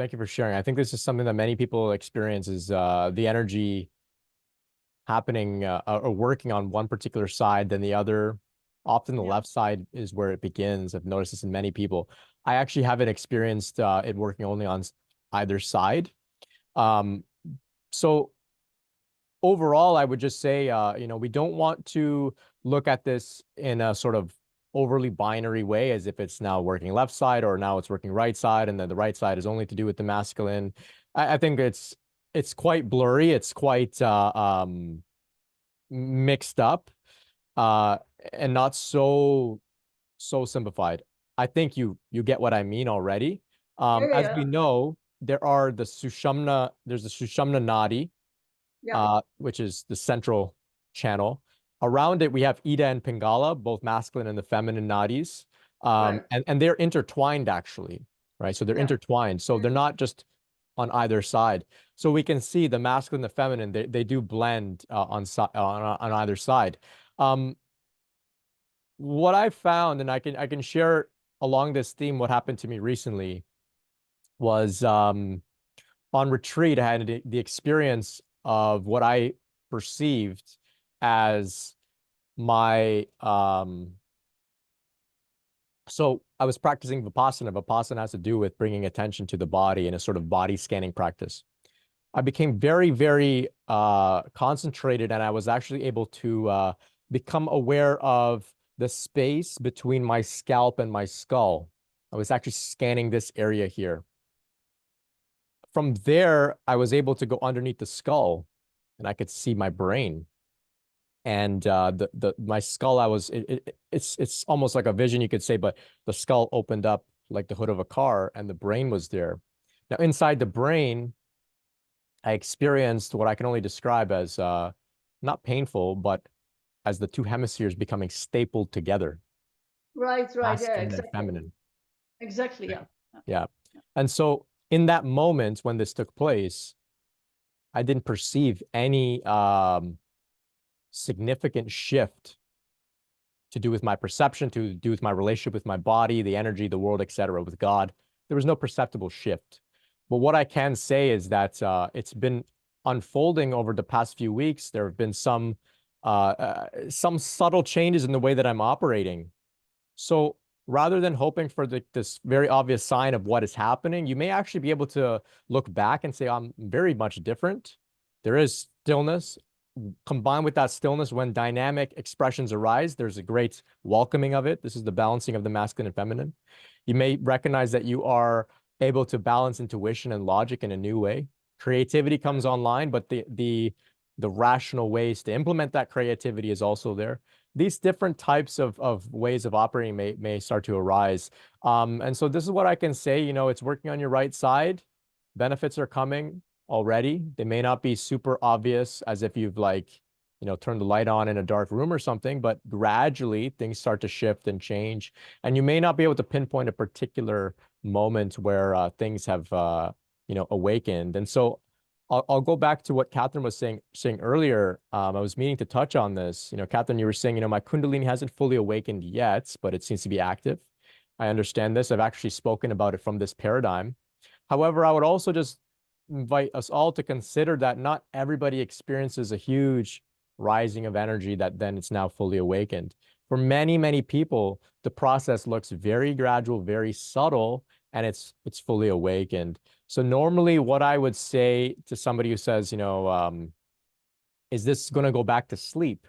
Thank you for sharing. I think this is something that many people experience is the energy happening or working on one particular side than the other. Often the Yeah. left side is where it begins. I've noticed this in many people. I actually haven't experienced it working only on either side. Um, so overall, I would just say, we don't want to look at this in a sort of overly binary way, as if it's now working left side or now it's working right side, and then the right side is only to do with the masculine. I think it's quite blurry. It's quite mixed up, uh, and not so simplified. I think you get what I mean already. Yeah, yeah, As we yeah. know, there's the Sushumna Nadi, Yeah. which is the central channel. Around it, we have Ida and Pingala, both masculine and the feminine nadis. Right. And they're intertwined actually, right? So they're Yeah. intertwined. So they're not just on either side. So we can see the masculine, the feminine, they do blend on either side. Um, what I found, and I can share along this theme what happened to me recently was on retreat, I had the experience of what I perceived as my so I was practicing Vipassana. Vipassana has to do with bringing attention to the body in a sort of body scanning practice. I became very, very concentrated, and I was actually able to become aware of the space between my scalp and my skull. I was actually scanning this area here. From there, I was able to go underneath the skull, and I could see my brain. And the my skull, it's almost like a vision, you could say, but the skull opened up like the hood of a car, and the brain was there. Now, inside the brain, I experienced what I can only describe as not painful, but as the two hemispheres becoming stapled together, Right, right. Yeah, masculine and exactly. feminine. Exactly. Right. Yeah. Yeah. And so in that moment when this took place, I didn't perceive any significant shift to do with my perception, to do with my relationship with my body, the energy, the world, etc., with God. There was no perceptible shift. But what I can say is that it's been unfolding over the past few weeks. There have been some subtle changes in the way that I'm operating. So rather than hoping for this very obvious sign of what is happening, you may actually be able to look back and say, I'm very much different. There is stillness. Combined with that stillness, when dynamic expressions arise, there's a great welcoming of it. This is the balancing of the masculine and feminine. You may recognize that you are able to balance intuition and logic in a new way. Creativity comes online, but the rational ways to implement that creativity is also there. These different types of ways of operating may start to arise. And so this is what I can say, it's working on your right side. Benefits are coming already. They may not be super obvious as if you've turned the light on in a dark room or something, but gradually things start to shift and change. And you may not be able to pinpoint a particular moment where things have awakened. And so I'll go back to what Catherine was saying earlier. I was meaning to touch on this. Catherine, you were saying, my Kundalini hasn't fully awakened yet, but it seems to be active. I understand this. I've actually spoken about it from this paradigm. However, I would also just invite us all to consider that not everybody experiences a huge rising of energy that then it's now fully awakened. For many, many people, the process looks very gradual, very subtle, and it's fully awakened. So normally what I would say to somebody who says, is this going to go back to sleep?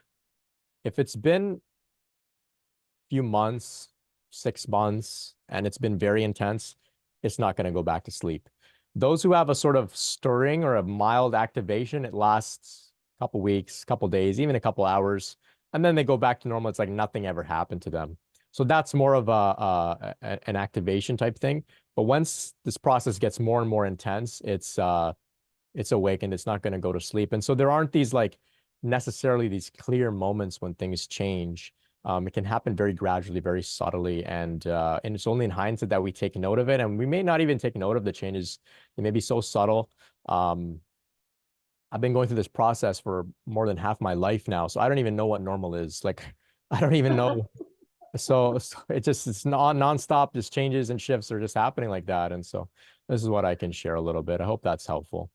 If it's been a few months, 6 months, and it's been very intense, it's not going to go back to sleep. Those who have a sort of stirring or a mild activation, it lasts a couple weeks, couple days, even a couple hours, and then they go back to normal. It's like nothing ever happened to them. So that's more of an activation type thing. But once this process gets more and more intense, it's awakened. It's not going to go to sleep. And so there aren't these necessarily these clear moments when things change. It can happen very gradually, very subtly, and it's only in hindsight that we take note of it. And we may not even take note of the changes. They may be so subtle. I've been going through this process for more than half my life now, so I don't even know what normal is. Like, I don't even know. So it's non nonstop, just changes and shifts are just happening like that. And so This is what I can share a little bit. I hope that's helpful.